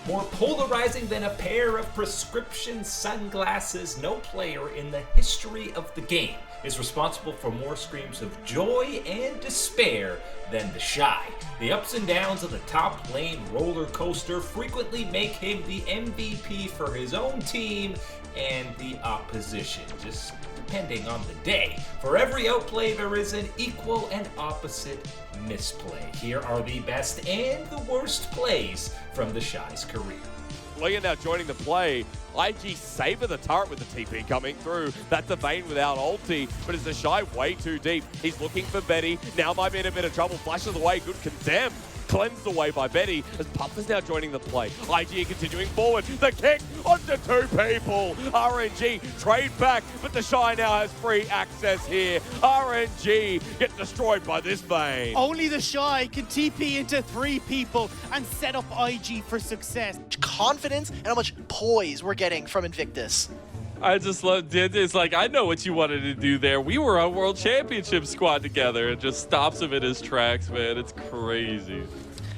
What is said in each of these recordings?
More polarizing than a pair of prescription sunglasses, no player in the history of the game is responsible for more screams of joy and despair than TheShy. The ups and downs of the top lane roller coaster frequently make him the MVP for his own team and the opposition, just depending on the day. For every outplay, there is an equal and opposite misplay. Here are the best and the worst plays from TheShy's career. Leah now joining the play. IG savor the turret with the TP coming through. That's a Vayne without ulti, but it's TheShy way too deep. He's looking for Betty. Now might be in a bit of trouble. Flashes away, good condemn. Cleansed away by Betty as Puff is now joining the play. IG continuing forward. The kick onto two people. RNG trade back, but TheShy now has free access here. RNG get destroyed by this Vayne. Only TheShy can TP into 3 people and set up IG for success. Confidence and how much poise we're getting from Invictus. I just love it. It's like, I know what you wanted to do there. We were on World Championship squad together. It just stops him in his tracks, man. It's crazy.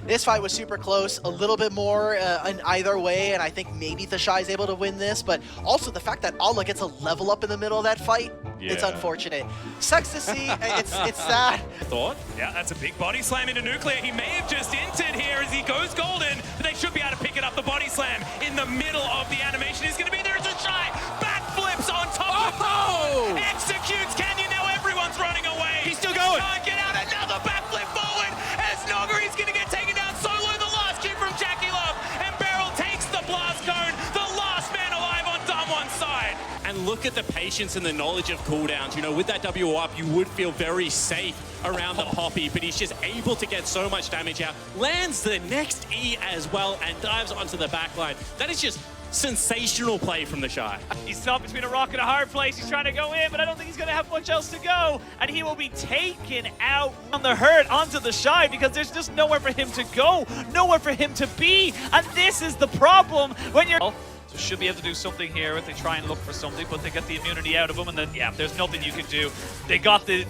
This fight was super close, a little bit more in either way, and I think maybe TheShy is able to win this, but also the fact that Allah gets a level up in the middle of that fight, it's unfortunate. Sucks to see, it's sad. Thought? Yeah, that's a big body slam into Nuclear. He may have just entered here as he goes golden, but they should be able to pick it up. The body slam in the middle of the animation is going to be there. It's TheShy. Backflips on top of executes Canyon. Now everyone's running away. He's still going. Can't get out. Another backflip forward as Nogari's going to get taken down solo. The last kill from Jackie Love, and Beryl takes the blast cone. The last man alive on Damwon's side. And look at the patience and the knowledge of cooldowns. You know, with that W up, you would feel very safe around the Poppy, but he's just able to get so much damage out. Lands the next E as well and dives onto the backline. That is just sensational play from TheShy. He's stuck between a rock and a hard place. He's trying to go in, but I don't think he's going to have much else to go. And he will be taken out on the hurt onto TheShy because there's just nowhere for him to go, nowhere for him to be. And this is the problem when you're... So should be able to do something here if they try and look for something, but they get the immunity out of him, and then, yeah, there's nothing you can do. They got the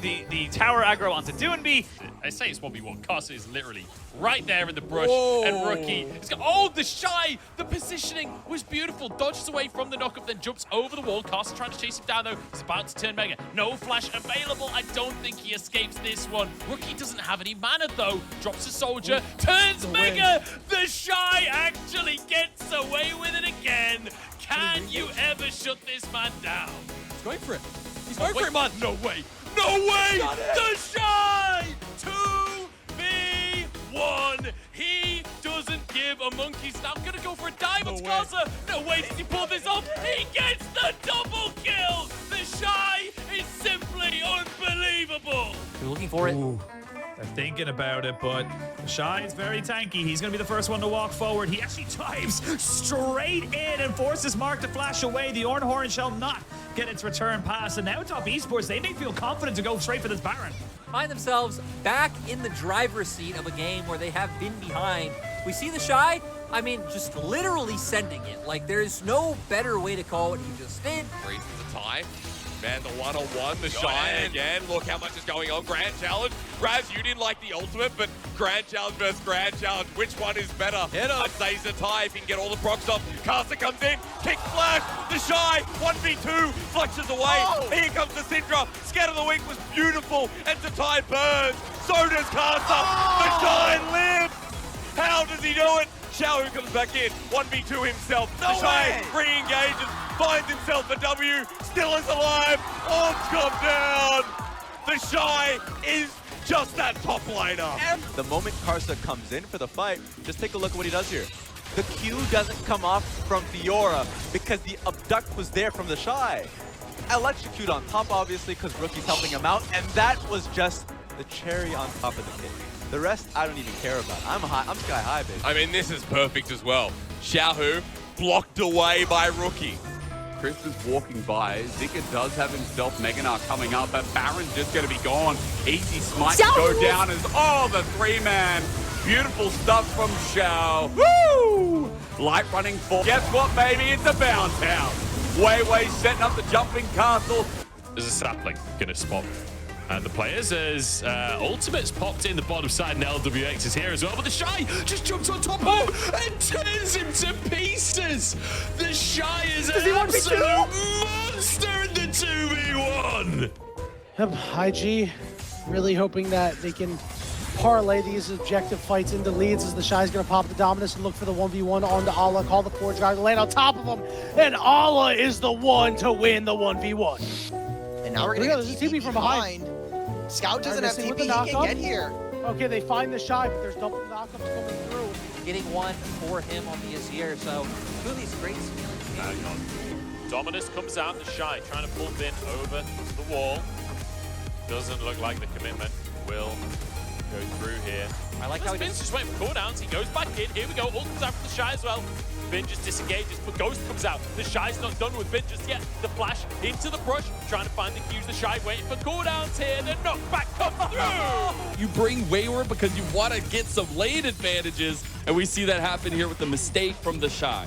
tower aggro onto Duanby. I say it's 1v1. Casa is literally right there in the brush, and Rookie is oh, TheShy! The positioning was beautiful. Dodges away from the knockup, then jumps over the wall. Casa trying to chase him down, though. He's about to turn Mega. No flash available. I don't think he escapes this one. Rookie doesn't have any mana, though. Drops a soldier, turns Mega. TheShy actually gets away with it again. Can you ever shut this man down? He's going for it. He's going for it, man. No way. No way! TheShy! 2v1. He doesn't give a monkey's now. I'm gonna go for a dive on Skaza. No way does he pull this off. He gets the double kill. TheShy is simply unbelievable. You're looking for it. They're thinking about it, but TheShy is very tanky. He's going to be the first one to walk forward. He actually dives straight in and forces Mark to flash away. The Ornhorn shall not get its return pass. And now top eSports, they may feel confident to go straight for this Baron. Find themselves back in the driver's seat of a game where they have been behind. We see TheShy, I mean, just literally sending it. Like, there's no better way to call what he just did. Freezes the time. Man, the one-on-one, TheShy again. Look how much is going on. Grand Challenge. Raz, you didn't like the ultimate, but Grand Challenge versus Grand Challenge. Which one is better? I'd say it's a tie if he can get all the procs off. Casa comes in. Kick flash. TheShy, 1v2. Flushes away. Here comes the Syndra. Scatter the Wing was beautiful. And TheShy burns. So does Casa. TheShy lives. How does he do it? Xiao comes back in. 1v2 himself. TheShy re-engages. Finds himself a W, still is alive, arms come down. TheShy is just that top laner. The moment Karsa comes in for the fight, just take a look at what he does here. The Q doesn't come off from Fiora because the abduct was there from TheShy. Electrocute on top, obviously, because Rookie's helping him out, and that was just the cherry on top of the cake. The rest, I don't even care about. I'm sky high, baby. I mean, this is perfect as well. Xiao blocked away by Rookie. Chris is walking by. Zika does have himself Meganar coming up, but Baron's just going to be gone. Easy smite to go down as, the 3-man. Beautiful stuff from Xiao. Woo! Light running for. Guess what, baby? It's a bounce house. Way setting up the jumping castle. There's a sapling gonna spot And the players as Ultimate's popped in the bottom side and LWX is here as well, but TheShy just jumps on top of him and tears him to pieces. TheShy is an absolute monster in the 2v1. Yep, IG really hoping that they can parlay these objective fights into leads as TheShy's gonna pop the dominance and look for the 1v1 onto Allah, call the Forge guy to land on top of him, and Allah is the one to win the 1v1. And now we're gonna get TP from behind. Scout doesn't have TP, he can get here. Okay, they find TheShy, but there's double knockups coming through. Getting one for him on the Azir, so two of these great stealing. Dominus comes out, TheShy trying to pull Vin over to the wall. Doesn't look like the commitment will go through here. I like how Vin's just waiting for cooldowns. He goes back in. Here we go. Ult comes out from TheShy as well. Vin just disengages, but Ghost comes out. TheShy's not done with Vin just yet. The flash into the brush, trying to find the Qs. TheShy waiting for cooldowns here. The knockback comes through. You bring Wayward because you want to get some lane advantages, and we see that happen here with the mistake from TheShy.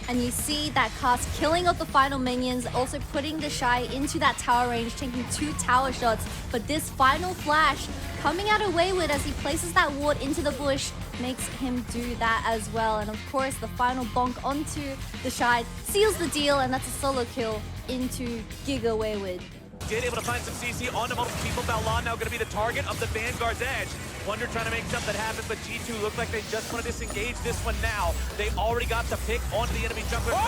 And you see that cast killing of the final minions, also putting TheShy into that tower range, taking 2 tower shots. But this final flash coming out of Wayward as he places that ward into the bush makes him do that as well. And of course, the final bonk onto TheShy seals the deal, and that's a solo kill into Giga Wayward. Did able to find some CC onto multiple people. Balan now going to be the target of the Vanguard's edge. Wonder trying to make something happen, but G2 look like they just want to disengage this one now. They already got the pick onto the enemy jungler. Oh!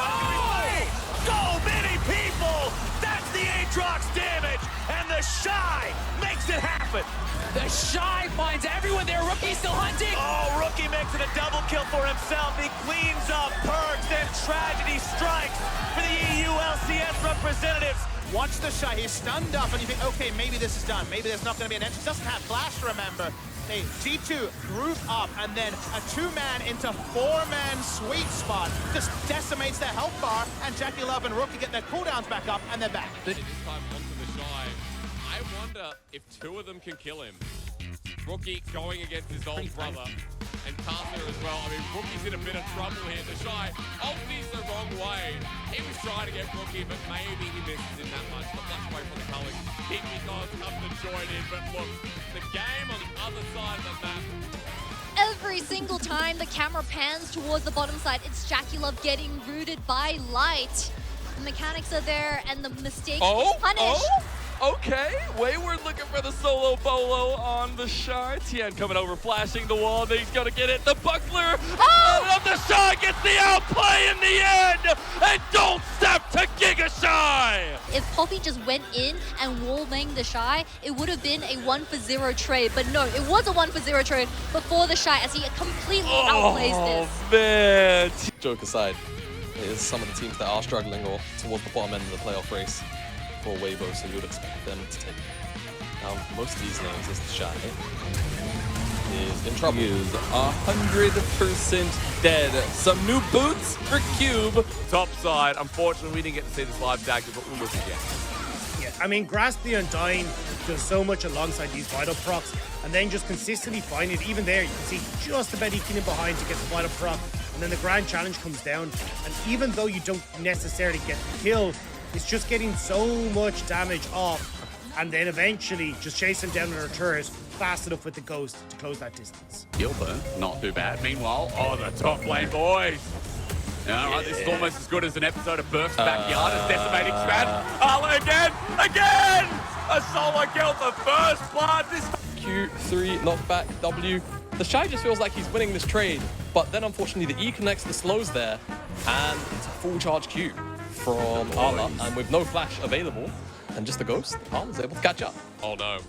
So many people! That's the Aatrox damage, and TheShy makes it happen. TheShy finds everyone there. Rookie still hunting. Oh, Rookie makes it a double kill for himself. He cleans up Perks, and tragedy strikes for the EU LCS representatives. Watch TheShy, he's stunned up, and you think, okay, maybe this is done. Maybe there's not going to be an entrance. Doesn't have flash, remember. Hey, G2 group up, and then a 2-man into 4-man sweet spot. Just decimates their health bar, and Jackie Love and Rookie get their cooldowns back up, and they're back. This time onto TheShy. I wonder if 2 of them can kill him. Rookie going against his old brother, and Carter as well. I mean, Rookie's in a bit of trouble here. TheShy ulti's the wrong way. He was trying to get Rookie, but maybe he misses him that much. But let's wait for the colors. Kiki does come to join in, but look, the game on the other side of the map. Every single time the camera pans towards the bottom side, it's Jackie Love getting rooted by Light. The mechanics are there, and the mistake is punished. Okay, Wayward looking for the solo bolo on TheShy. Tien coming over, flashing the wall, then he's gonna get it. The buckler, and TheShy gets the outplay in the end, and don't step to GigaShy. If Poppy just went in and wall-banged TheShy, it would have been a 1-for-0 trade. But no, it was a 1-for-0 trade before TheShy as he completely outplays this. Oh, man. Joke aside, is some of the teams that are struggling or towards the bottom end of the playoff race for Weibo, so you would expect them to take down most of these lanes as TheShy is in trouble. He is 100% dead. Some new boots for Cube. Top side, unfortunately, we didn't get to see this live tactic, but we'll look again. Yeah, I mean, Grasp the Undying does so much alongside these vital procs, and then just consistently find it. Even there, you can see just about eking in behind to get the vital proc, and then the grand challenge comes down, and even though you don't necessarily get the kill, it's just getting so much damage off, and then eventually just chase him down in a turret fast enough with the Ghost to close that distance. Gilbert, not too bad. Meanwhile, the top lane boys. All right, this is almost as good as an episode of Burke's Backyard as decimating Smash. Again! A solo kill for first blood. Q3 knockback W. TheShy just feels like he's winning this trade, but then unfortunately the E connects the slows there, and it's a full charge Q from Arla, and with no flash available, and just the Ghost, Arla's able to catch up. Oh no.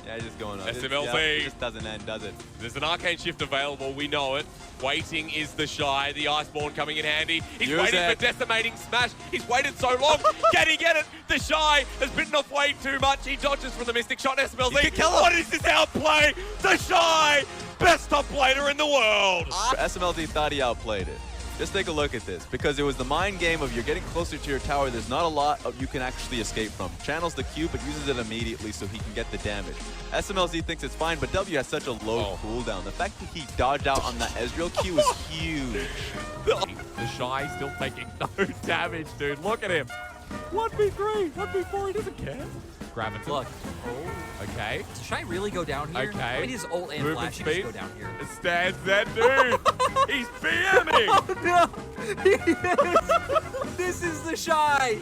Yeah, just going on. SMLZ. It just doesn't end, does it? There's an arcane shift available, we know it. Waiting is TheShy, the Iceborne coming in handy. He's waiting for decimating smash. He's waited so long. Can he get it? TheShy has bitten off way too much. He dodges from the Mystic Shot. SMLZ. What is this outplay? TheShy, best top laner in the world. SMLZ thought he outplayed it. Just take a look at this, because it was the mind game of you're getting closer to your tower, there's not a lot you can actually escape from. Channels the Q, but uses it immediately so he can get the damage. SMLZ thinks it's fine, but W has such a low cooldown. The fact that he dodged out on that Ezreal Q is huge. TheShy still taking no damage, dude. Look at him. 1v3, 1v4, he doesn't care. Gravity. Look. Okay. Should I really go down here? Okay. I mean, his ult and Movement flash, you speed. just go down here. It stands there, dude. He's BMing. Oh no! He is. This is the Shy.